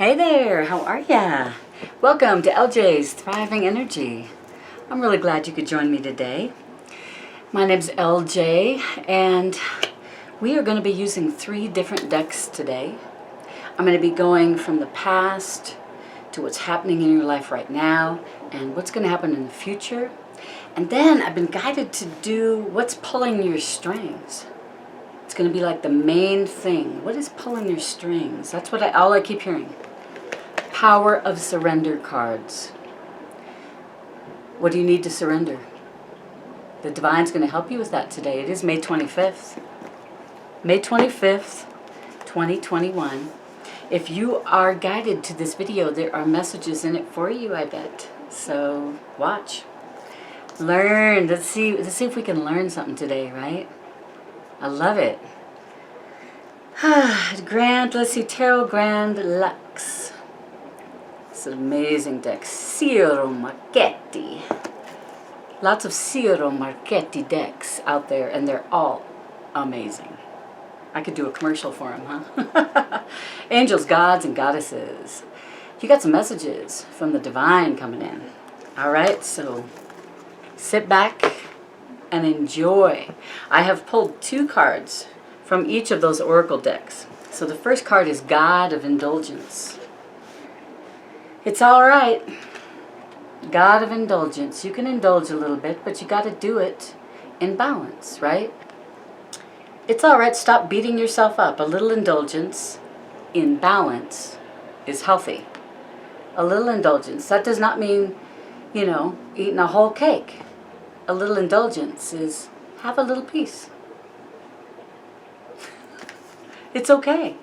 Hey there, how are ya? Welcome to LJ's Thriving Energy. I'm really glad you could join me today. My name's LJ, and we are going to be using 3 different decks today. I'm going to be going from the past to what's happening in your life right now and what's going to happen in the future. And then I've been guided to do what's pulling your strings. It's going to be like the main thing. What is pulling your strings? That's what all I keep hearing. Power of surrender cards. What do you need to surrender? The Divine's going to help you with that today. It is May 25th. May 25th, 2021. If you are guided to this video, there are messages in it for you, I bet. So watch. Learn. Let's see if we can learn something today, right? I love it. Grand, let's see, Tarot Grand Lux. It's an amazing deck. Ciro Marchetti. Lots of Ciro Marchetti decks out there, and they're all amazing. I could do a commercial for them, huh? Angels, gods, and goddesses. You got some messages from the Divine coming in. All right, so sit back and enjoy. I have pulled 2 cards from each of those oracle decks. So the first card is God of Indulgence. It's all right. God of Indulgence. You can indulge a little bit, but you got to do it in balance, right? It's all right. Stop beating yourself up. A little indulgence in balance is healthy. A little indulgence. That does not mean, eating a whole cake. A little indulgence is have a little piece. It's okay.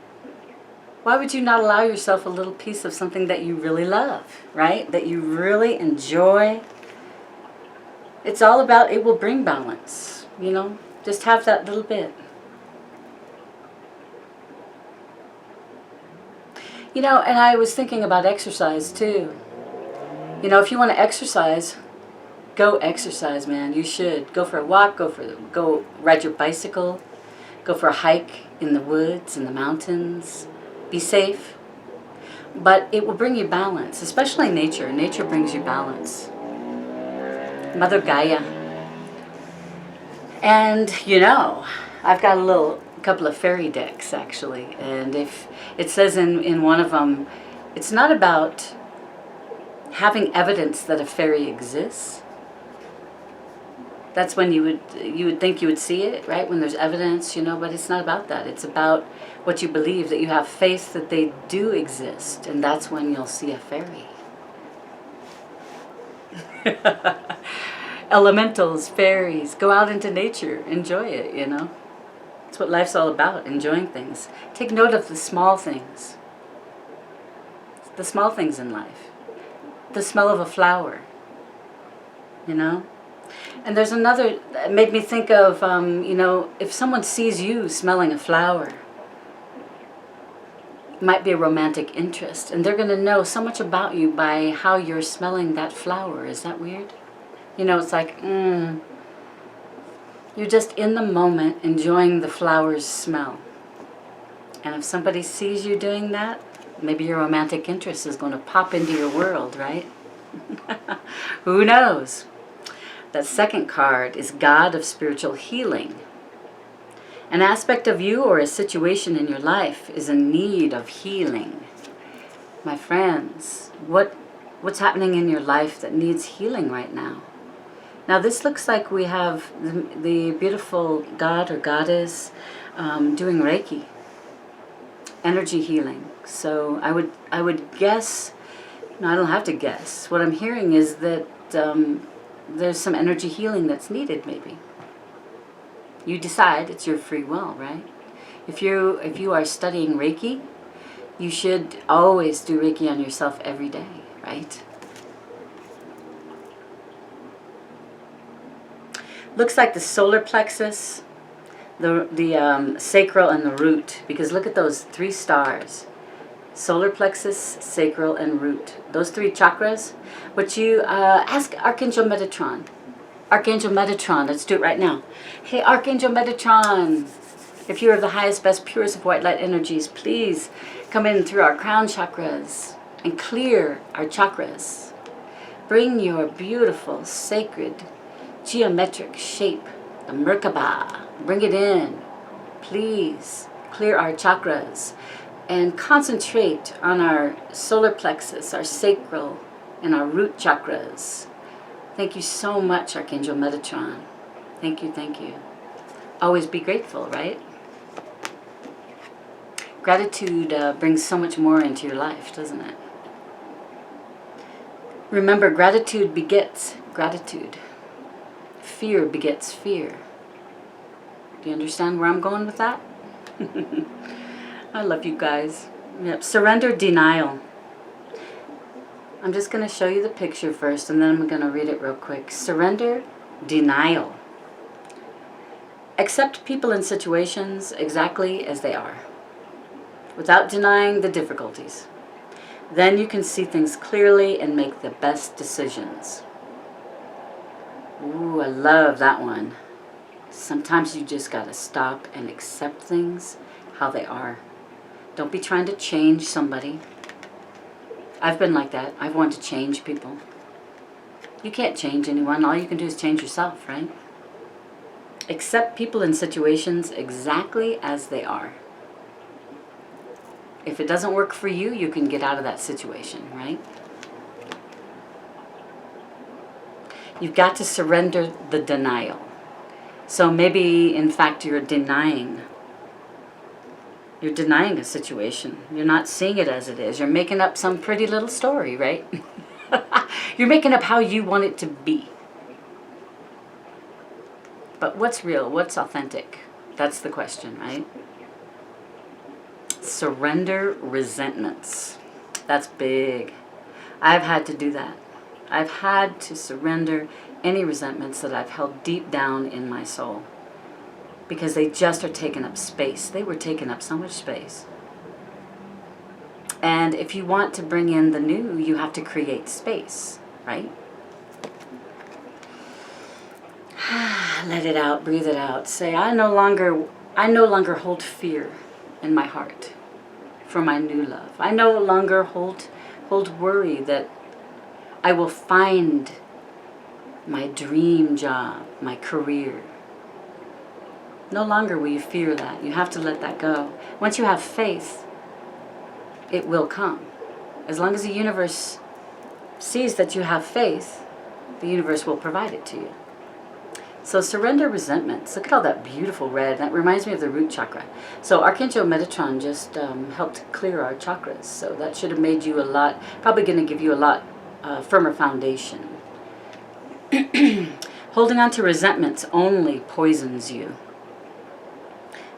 Why would you not allow yourself a little piece of something that you really love, right? That you really enjoy? It's all about, it will bring balance, Just have that little bit. And I was thinking about exercise too. If you want to exercise, go exercise, man. You should. Go for a walk, go ride your bicycle, go for a hike in the woods, in the mountains. Be safe. But it will bring you balance, especially nature. Nature brings you balance. Mother Gaia. And, I've got a couple of fairy decks, actually. And if it says in one of them, it's not about having evidence that a fairy exists. That's when you would think you would see it, right? When there's evidence, but it's not about that. It's about what you believe, that you have faith that they do exist, and that's when you'll see a fairy. Elementals, fairies, go out into nature, enjoy it, That's what life's all about, enjoying things. Take note of the small things. The small things in life. The smell of a flower, And there's another that made me think of, if someone sees you smelling a flower, it might be a romantic interest, and they're going to know so much about you by how you're smelling that flower. Is that weird? It's like, you're just in the moment enjoying the flower's smell. And if somebody sees you doing that, maybe your romantic interest is going to pop into your world, right? Who knows? That second card is God of Spiritual Healing. An aspect of you or a situation in your life is in need of healing. My friends, what's happening in your life that needs healing right now? Now this looks like we have the beautiful God or goddess doing Reiki, energy healing. So I would guess, no, I don't have to guess. What I'm hearing is that there's some energy healing that's needed, maybe. You decide, it's your free will, right? If you are studying Reiki, you should always do Reiki on yourself every day, right? Looks like the solar plexus, the sacral, and the root, because look at those 3 stars. Solar plexus, sacral, and root. Those 3 chakras. But you ask Archangel Metatron. Archangel Metatron, let's do it right now. Hey, Archangel Metatron, if you are the highest, best, purest of white light energies, please Come in through our crown chakras and clear our chakras. Bring your beautiful, sacred, geometric shape, the Merkaba. Bring it in. Please clear our chakras and concentrate on our solar plexus, our sacral, and our root chakras. Thank you so much, Archangel Metatron. Thank you, thank you. Always be grateful, right? Gratitude brings so much more into your life, doesn't it? Remember, gratitude begets gratitude. Fear begets fear. Do you understand where I'm going with that? I love you guys. Yep. Surrender, denial. I'm just going to show you the picture first, and then I'm going to read it real quick. Surrender, denial. Accept people and situations exactly as they are, without denying the difficulties. Then you can see things clearly and make the best decisions. Ooh, I love that one. Sometimes you just got to stop and accept things how they are. Don't be trying to change somebody. I've been like that. I've wanted to change people. You can't change anyone. All you can do is change yourself, right? Accept people and situations exactly as they are. If it doesn't work for you, you can get out of that situation, right? You've got to surrender the denial. So maybe, in fact, you're denying a situation. You're not seeing it as it is. You're making up some pretty little story, right? You're making up how you want it to be. But what's real? What's authentic? That's the question, right? Surrender resentments. That's big. I've had to do that. I've had to surrender any resentments that I've held deep down in my soul, because they just are taking up space. They were taking up so much space. And if you want to bring in the new, you have to create space, right? Let it out, breathe it out. Say, I no longer hold fear in my heart for my new love. I no longer hold worry that I will find my dream job, my career. No longer will you fear that. You have to let that go. Once you have faith, it will come. As long as the universe sees that you have faith, the universe will provide it to you. So surrender resentments. Look at all that beautiful red. That reminds me of the root chakra. So Archangel Metatron just helped clear our chakras. So that should have made you probably going to give you a lot firmer foundation. Holding on to resentments only poisons you.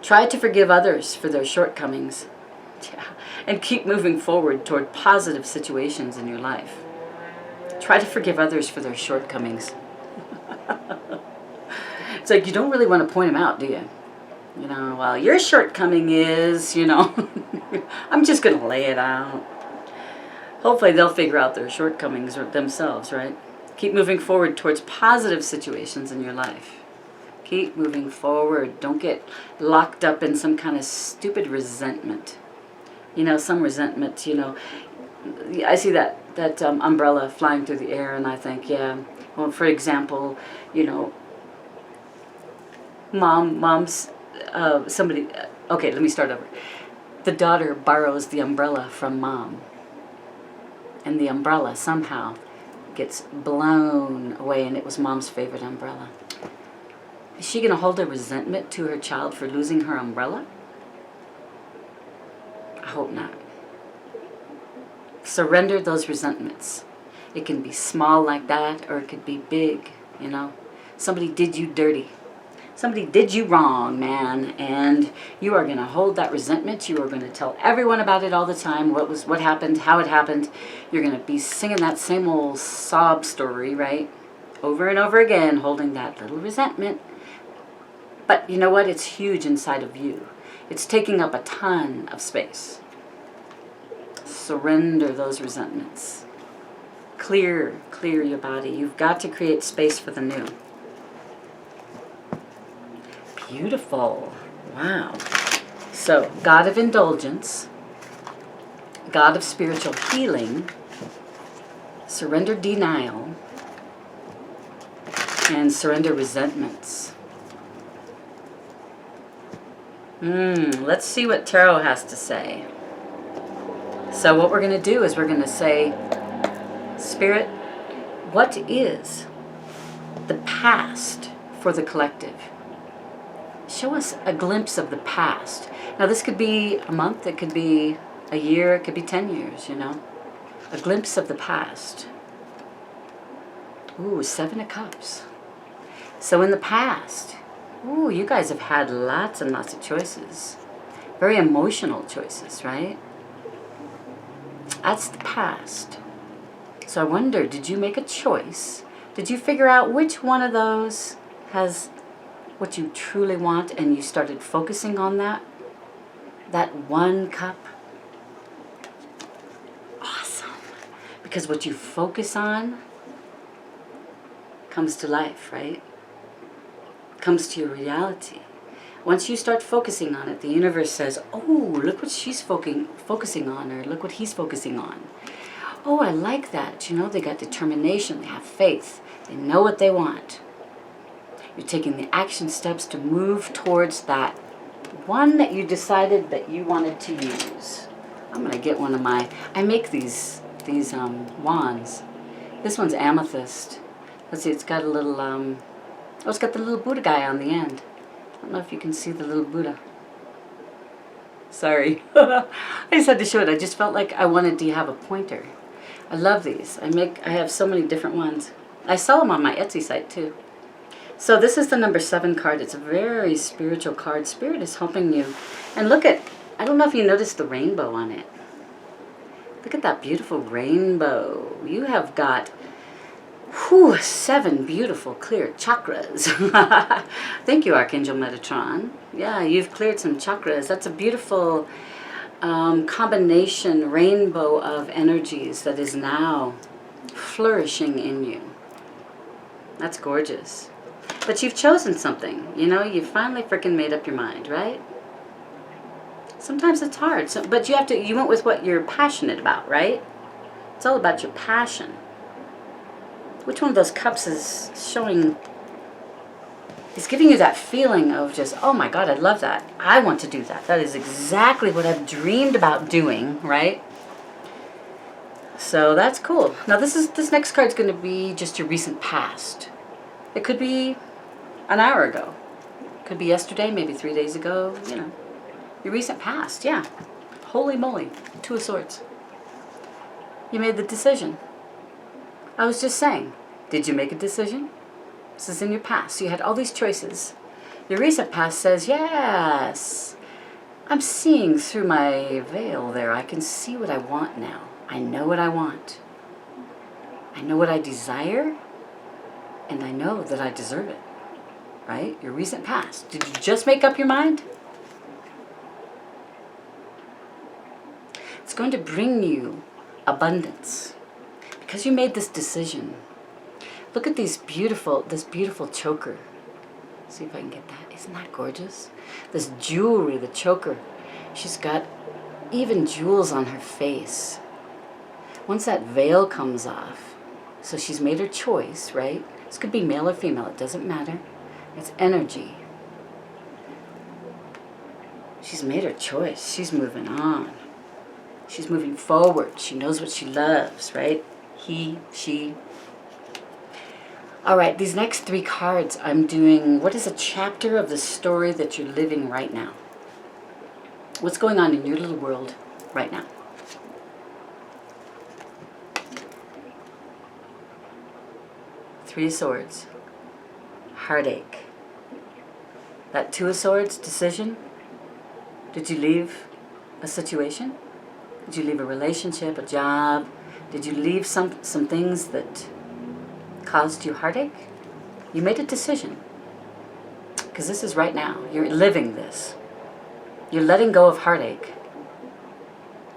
Try to forgive others for their shortcomings. Yeah. And keep moving forward toward positive situations in your life. Try to forgive others for their shortcomings. It's like you don't really want to point them out, do you? You know, well, your shortcoming is, I'm just going to lay it out. Hopefully they'll figure out their shortcomings themselves, right? Keep moving forward towards positive situations in your life. Keep moving forward. Don't get locked up in some kind of stupid resentment. Some resentment, I see that umbrella flying through the air, and I think, yeah, well, for example, mom's, somebody, okay, let me start over. The daughter borrows the umbrella from mom, and the umbrella somehow gets blown away, and it was mom's favorite umbrella. Is she going to hold a resentment to her child for losing her umbrella? I hope not. Surrender those resentments. It can be small like that, or it could be big, Somebody did you dirty. Somebody did you wrong, man, and you are going to hold that resentment. You are going to tell everyone about it all the time, what happened, how it happened. You're going to be singing that same old sob story, right? Over and over again, holding that little resentment. But you know what? It's huge inside of you. It's taking up a ton of space. Surrender those resentments. Clear your body. You've got to create space for the new. Beautiful. Wow. So, God of Indulgence, God of spiritual healing, surrender denial, and surrender resentments. Let's see what Tarot has to say. So what we're going to do is we're going to say, Spirit, what is the past for the collective? Show us a glimpse of the past. Now this could be a month, it could be a year, it could be 10 years, you know. A glimpse of the past. Ooh, 7 of Cups. So in the past, ooh, you guys have had lots and lots of choices. Very emotional choices, right? That's the past. So I wonder, did you make a choice? Did you figure out which one of those has what you truly want and you started focusing on that? That one cup? Awesome. Because what you focus on comes to life, right? Comes to your reality. Once you start focusing on it, the universe says, oh, look what she's focusing on, or look what he's focusing on. Oh, I like that. You know, they got determination, they have faith, they know what they want. You're taking the action steps to move towards that one that you decided that you wanted to use. I'm going to get one of my, I make these wands. This one's amethyst. Let's see, it's got a little, it's got the little Buddha guy on the end. I don't know if you can see the little Buddha. Sorry. I just had to show it. I just felt like I wanted to have a pointer. I love these. I have so many different ones. I sell them on my Etsy site too. So this is the number 7 card. It's a very spiritual card. Spirit is helping you. And look at, I don't know if you noticed the rainbow on it. Look at that beautiful rainbow. You have got 7 beautiful clear chakras. Thank you, Archangel Metatron. Yeah, you've cleared some chakras. That's a beautiful combination, rainbow of energies that is now flourishing in you. That's gorgeous. But you've chosen something, you know, you finally freaking made up your mind, right? Sometimes it's hard, but you went with what you're passionate about, right? It's all about your passion. Which one of those cups is showing, is giving you that feeling of just, oh my God, I love that. I want to do that. That is exactly what I've dreamed about doing, right? So that's cool. Now this next card's going to be just your recent past. It could be an hour ago. It could be yesterday, maybe 3 days ago, you know. Your recent past, yeah. Holy moly, 2 of Swords. You made the decision. I was just saying, did you make a decision? This is in your past. So you had all these choices. Your recent past says, yes, I'm seeing through my veil there. I can see what I want now. I know what I want. I know what I desire. And I know that I deserve it. Right? Your recent past. Did you just make up your mind? It's going to bring you abundance. Because you made this decision. Look at this beautiful choker. See if I can get that. Isn't that gorgeous? This jewelry, the choker. She's got even jewels on her face. Once that veil comes off, so she's made her choice, right? This could be male or female, it doesn't matter. It's energy. She's made her choice. She's moving on. She's moving forward. She knows what she loves, right? He, she. All right, these next 3 cards, I'm doing, what is a chapter of the story that you're living right now? What's going on in your little world right now? Three of Swords. Heartache. That 2 of Swords, decision. Did you leave a situation? Did you leave a relationship, a job? Did you leave some things that caused you heartache? You made a decision. Because this is right now. You're living this. You're letting go of heartache.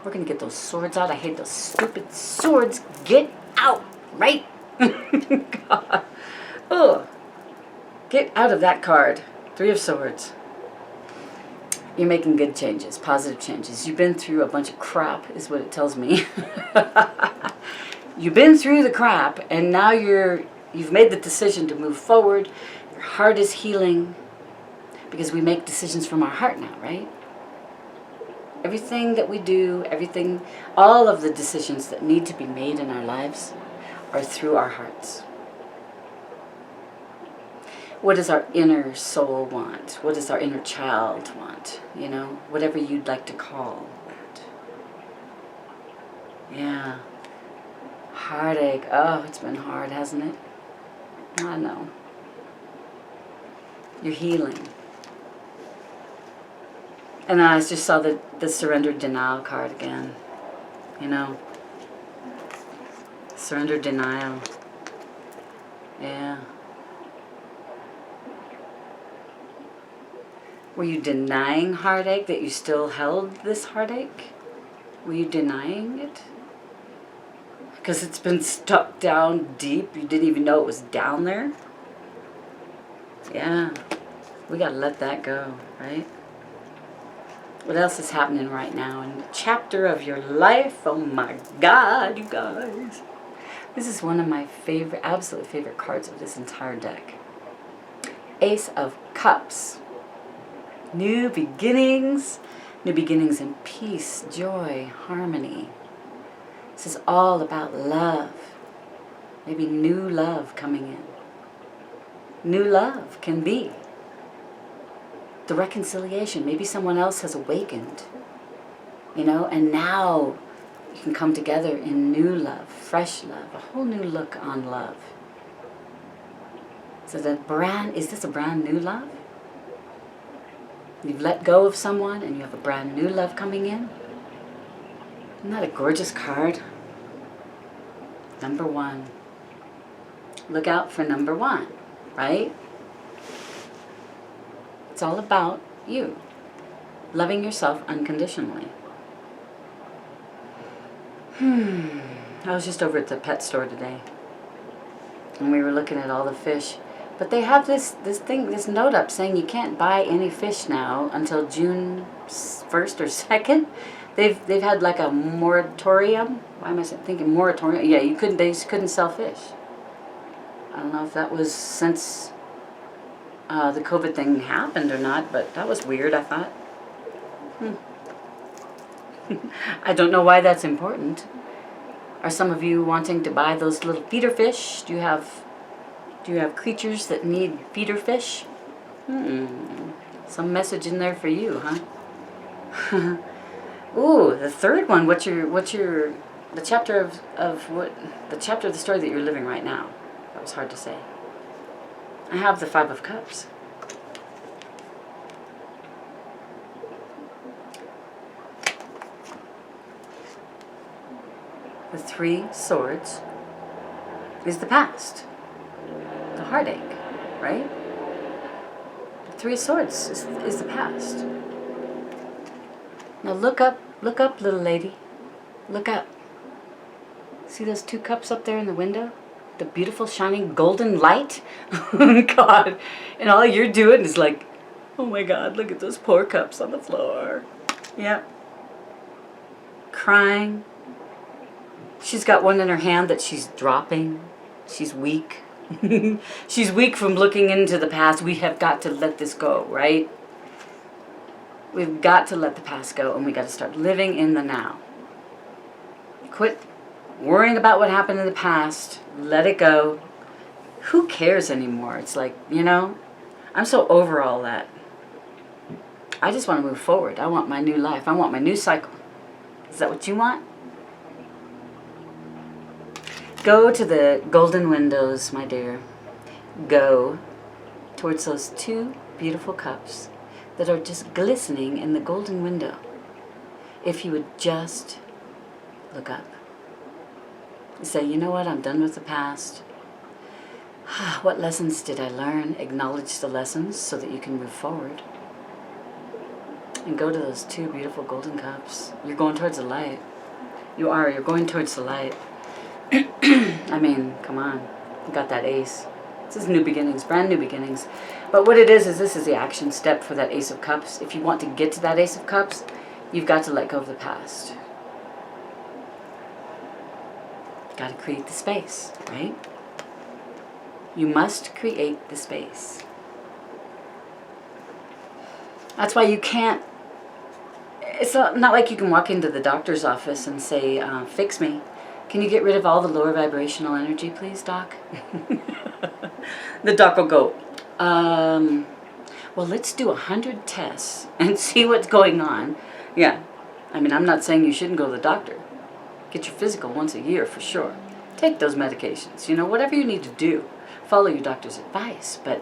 We're going to get those swords out. I hate those stupid swords. Get out, right? God. Oh. Get out of that card. 3 of Swords. You're making good changes, positive changes. You've been through a bunch of crap, is what it tells me. You've been through the crap, and now you've made the decision to move forward. Your heart is healing, because we make decisions from our heart now, right? Everything that we do, all of the decisions that need to be made in our lives are through our hearts. What does our inner soul want? What does our inner child want? You know, whatever you'd like to call that. Yeah. Heartache. Oh, it's been hard, hasn't it? I know. You're healing. And I just saw the surrender denial card again. You know. Surrender denial. Yeah. Were you denying heartache, that you still held this heartache? Were you denying it? Because it's been stuck down deep. You didn't even know it was down there. Yeah. We got to let that go, right? What else is happening right now in the chapter of your life? Oh my God, you guys. This is one of my absolute favorite cards of this entire deck. Ace of Cups. New beginnings in peace, joy, harmony. This is all about love. Maybe new love coming in. New love can be the reconciliation. Maybe someone else has awakened, you know, and now you can come together in new love, fresh love, a whole new look on love. So is this a brand new love? You've let go of someone and you have a brand new love coming in. Isn't that a gorgeous card? Number 1. Look out for number 1, right? It's all about you. Loving yourself unconditionally. I was just over at the pet store today. And we were looking at all the fish. But they have this note up saying you can't buy any fish now until June 1st or 2nd. They've had like a moratorium. Why am I thinking moratorium? Yeah, they just couldn't sell fish. I don't know if that was since the COVID thing happened or not, but that was weird, I thought. I don't know why that's important. Are some of you wanting to buy those little feeder fish? Do you have creatures that need feeder fish? Some message in there for you, huh? Ooh, the third one. What's your the chapter of the story that you're living right now? That was hard to say. I have the 5 of Cups. The 3 Swords is the past. The heartache, right? The 3 Swords is the past. Now look up, little lady. Look up. See those 2 cups up there in the window? The beautiful shining golden light? Oh God. And all you're doing is like, oh my God, look at those poor cups on the floor. Yep. Crying. She's got one in her hand that she's dropping. She's weak. She's weak from looking into the past. We have got to let this go, right? We've got to let the past go, and we got to start living in the now. Quit worrying about what happened in the past. Let it go. Who cares anymore? It's like, you know, I'm so over all that. I just want to move forward. I want my new life. I want my new cycle. Is that what you want? Go to the golden windows, my dear. Go towards those 2 beautiful cups that are just glistening in the golden window. If you would just look up. Say, you know what, I'm done with the past. What lessons did I learn? Acknowledge the lessons so that you can move forward. And go to those 2 beautiful golden cups. You're going towards the light. You're going towards the light. I mean, come on. You got that ace. This is new beginnings, brand new beginnings. But what it is this is the action step for that Ace of Cups. If you want to get to that Ace of Cups, you've got to let go of the past. Got to create the space, right? You must create the space. That's why you can't, it's not like you can walk into the doctor's office and say, fix me. Can you get rid of all the lower vibrational energy, please, doc? The doc will go, well, let's do 100 tests and see what's going on. Yeah, I mean, I'm not saying you shouldn't go to the doctor. Get your physical once a year for sure. Take those medications, you know, whatever you need to do. Follow your doctor's advice, but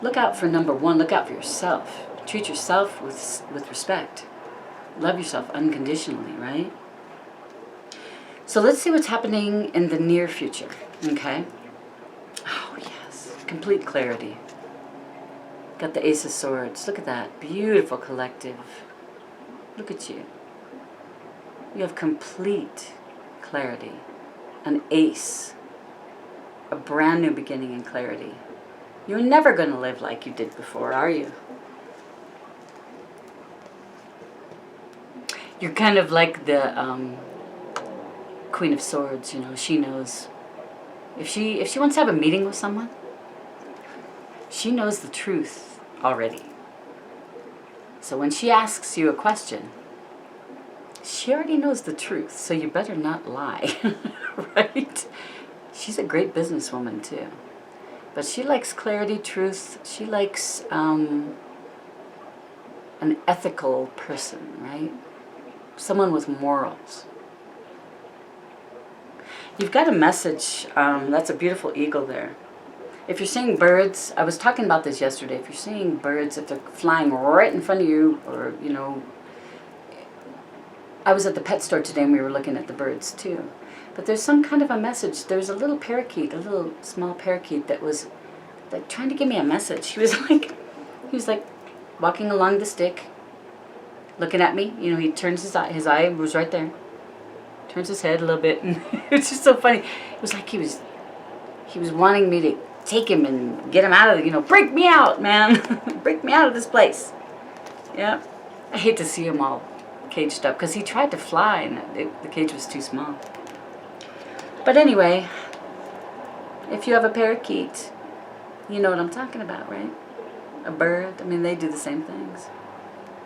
look out for number one, look out for yourself. Treat yourself with respect. Love yourself unconditionally, right? So let's see what's happening in the near future, okay? Oh, yes. Complete clarity. Got the Ace of Swords. Look at that. Beautiful collective. Look at you. You have complete clarity. An ace. A brand new beginning and clarity. You're never going to live like you did before, are you? You're kind of like the Queen of Swords, you know. She knows. If she wants to have a meeting with someone, she knows the truth already. So when she asks you a question, she already knows the truth, so you better not lie, right? She's a great businesswoman too. But she likes clarity, truth. She likes an ethical person, right? Someone with morals. You've got a message. That's a beautiful eagle there. If you're seeing birds, I was talking about this yesterday. If you're seeing birds, if they're flying right in front of you, or, you know, I was at the pet store today and we were looking at the birds too. But there's some kind of a message. There's a little parakeet, a little small parakeet that was like trying to give me a message. He was like walking along the stick, looking at me. You know, he turns his eye was right there. Turns his head a little bit, and it's just so funny. It was like he was wanting me to take him and get him out of the, you know, break me out, man. Break me out of this place. Yeah. I hate to see him all caged up, because he tried to fly, and the cage was too small. But anyway, if you have a parakeet, you know what I'm talking about, right? A bird, I mean, they do the same things.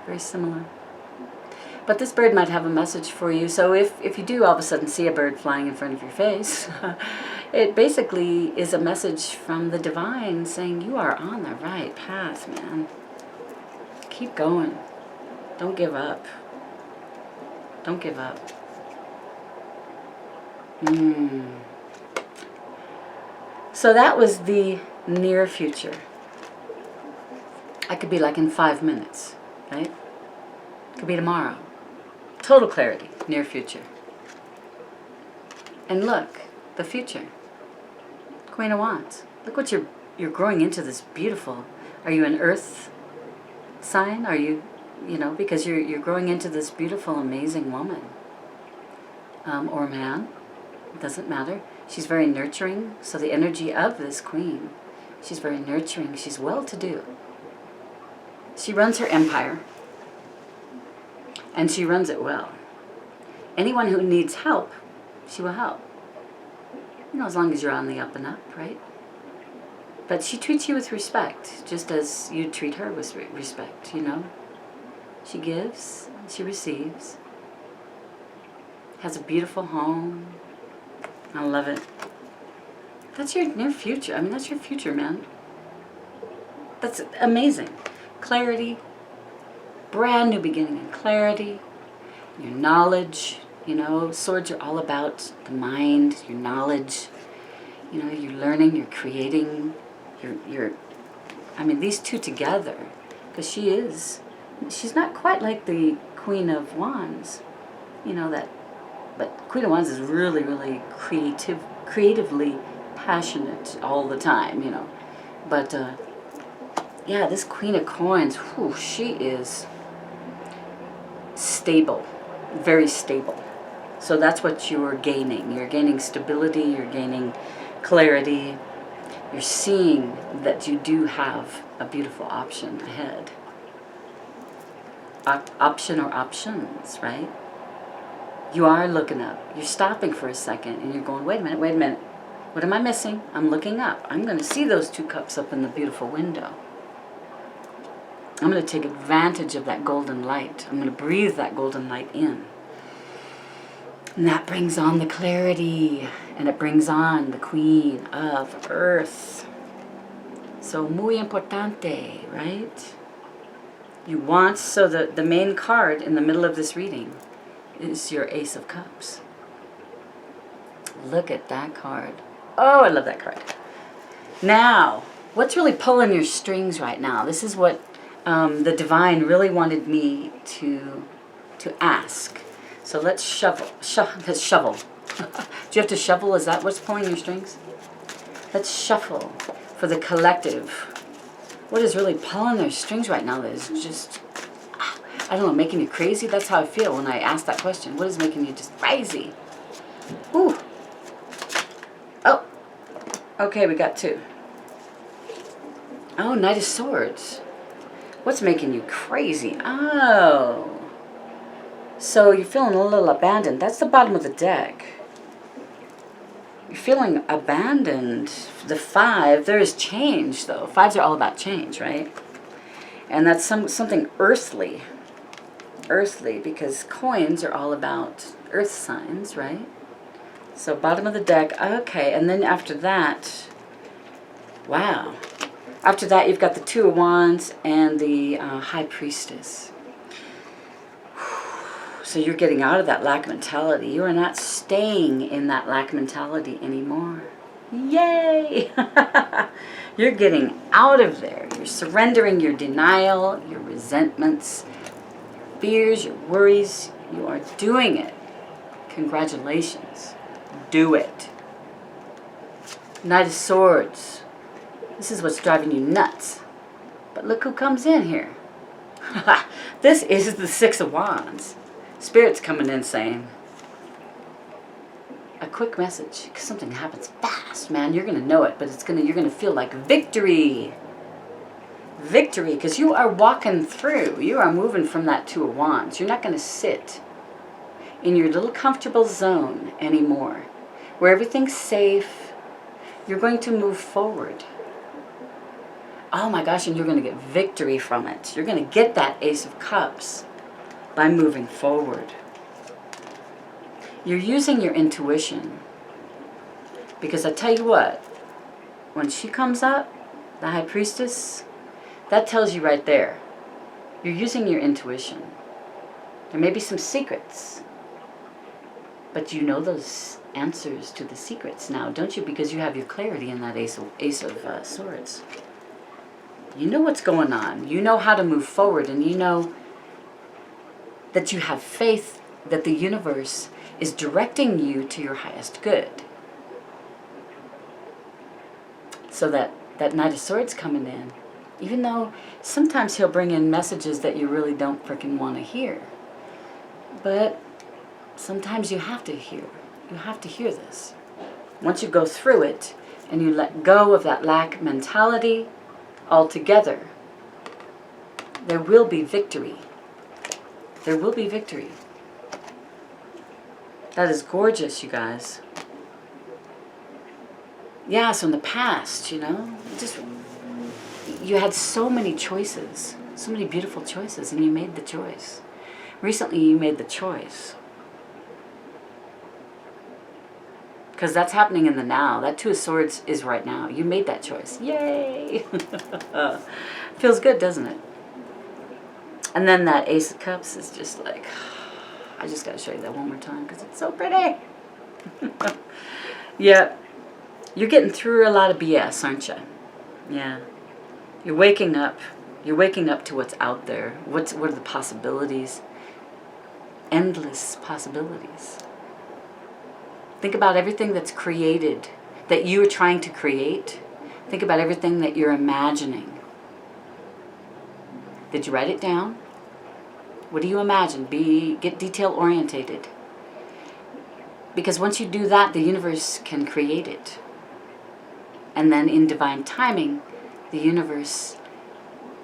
Very similar. But this bird might have a message for you. So if you do all of a sudden see a bird flying in front of your face, it basically is a message from the divine saying you are on the right path, man. Keep going. Don't give up. Don't give up. So that was the near future. I could be like in 5 minutes, right? It could be tomorrow. Total clarity, near future. And look, the future. Queen of Wands. Look what you're growing into, this beautiful. Are you an earth sign? Are you, you know, because you're growing into this beautiful, amazing woman. Or man. It doesn't matter. She's very nurturing. So the energy of this queen, she's very nurturing. She's well-to-do. She runs her empire. And she runs it well. Anyone who needs help, she will help. You know, as long as you're on the up and up, right? But she treats you with respect, just as you treat her with respect, you know? She gives, she receives. Has a beautiful home. I love it. That's your near future. I mean, that's your future, man. That's amazing. Clarity. Brand new beginning and clarity, your knowledge, you know, swords are all about the mind, your knowledge, you know, you're learning, you're creating, I mean, these two together, because she's not quite like the Queen of Wands, you know, but Queen of Wands is really, really creatively passionate all the time, you know, but, yeah, this Queen of Coins, whew, she is stable, very stable. So that's what you're gaining. You're gaining stability, you're gaining clarity. You're seeing that you do have a beautiful option ahead. Option or options, right? You are looking up. You're stopping for a second and you're going, wait a minute. What am I missing? I'm looking up. I'm going to see those 2 cups up in the beautiful window. I'm going to take advantage of that golden light. I'm going to breathe that golden light in. And that brings on the clarity. And it brings on the Queen of Earth. So, muy importante, right? You want, so the main card in the middle of this reading is your Ace of Cups. Look at that card. Oh, I love that card. Now, what's really pulling your strings right now? This is what the divine really wanted me to ask. So let's shovel. Let's shovel. Do you have to shovel? Is that what's pulling your strings? Let's shuffle for the collective. What is really pulling their strings right now is just, I don't know, making you crazy? That's how I feel when I ask that question. What is making you just crazy? Ooh. Oh. Okay, we got 2. Oh, Knight of Swords. What's making you crazy? Oh. So you're feeling a little abandoned. That's the bottom of the deck. You're feeling abandoned. The 5, there is change though. 5s are all about change, right? And that's something earthly. Earthly, because coins are all about earth signs, right? So bottom of the deck, okay. And then after that, wow. After that, you've got the 2 of Wands and the High Priestess. So you're getting out of that lack mentality. You are not staying in that lack mentality anymore. Yay! You're getting out of there. You're surrendering your denial, your resentments, your fears, your worries. You are doing it. Congratulations. Do it. Knight of Swords. This is what's driving you nuts. But look who comes in here. This is the 6 of Wands. Spirit's coming in saying, a quick message, because something happens fast, man. You're going to know it, but you're going to feel like victory. Victory, because you are walking through. You are moving from that 2 of Wands. You're not going to sit in your little comfortable zone anymore, where everything's safe. You're going to move forward. Oh my gosh, and you're going to get victory from it. You're going to get that Ace of Cups by moving forward. You're using your intuition. Because I tell you what, when she comes up, the High Priestess, that tells you right there, you're using your intuition. There may be some secrets, but you know those answers to the secrets now, don't you? Because you have your clarity in that Ace of Swords. You know what's going on. You know how to move forward, and you know that you have faith that the universe is directing you to your highest good. So that Knight of Swords coming in, even though sometimes he'll bring in messages that you really don't freaking want to hear. But sometimes you have to hear. You have to hear this. Once you go through it and you let go of that lack mentality altogether, there will be victory. There will be victory. That is gorgeous, you guys. Yeah, so in the past, you had so many choices, so many beautiful choices, and you made the choice. Recently, you made the choice. Because that's happening in the now. That 2 of Swords is right now. You made that choice. Yay! Feels good, doesn't it? And then that Ace of Cups is just like, I just got to show you that one more time because it's so pretty. Yeah. You're getting through a lot of BS, aren't you? Yeah. You're waking up. You're waking up to what's out there. What are the possibilities? Endless possibilities. Think about everything that's created, that you are trying to create. Think about everything that you're imagining. Did you write it down? What do you imagine? Get detail orientated. Because once you do that, the universe can create it. And then in divine timing, the universe,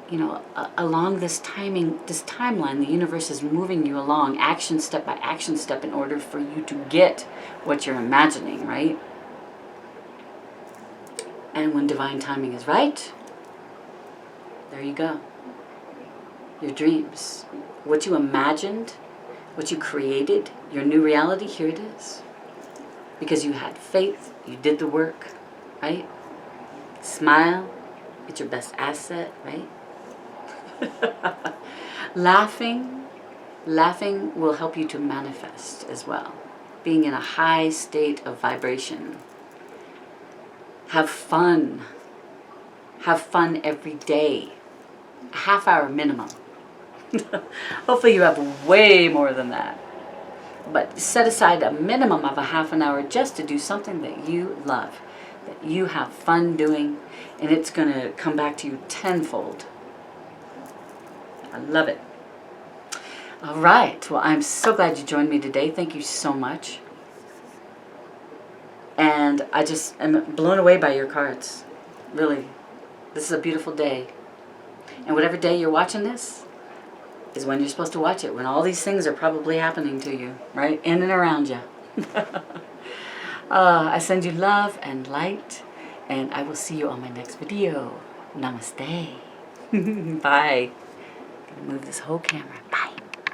you know, along this timeline, the universe is moving you along action step by action step in order for you to get what you're imagining, right? And when divine timing is right, there you go. Your dreams, what you imagined, what you created, your new reality, here it is. Because you had faith, you did the work, right? Smile, it's your best asset, right? Laughing will help you to manifest as well. Being in a high state of vibration. Have fun. Have fun every day. A half hour minimum. Hopefully you have way more than that. But set aside a minimum of a half an hour just to do something that you love, that you have fun doing, and it's going to come back to you tenfold. I love it. All right. Well, I'm so glad you joined me today. Thank you so much. And I just am blown away by your cards. Really. This is a beautiful day. And whatever day you're watching this is when you're supposed to watch it, when all these things are probably happening to you, right? In and around you. I send you love and light, and I will see you on my next video. Namaste. Bye. Move this whole camera.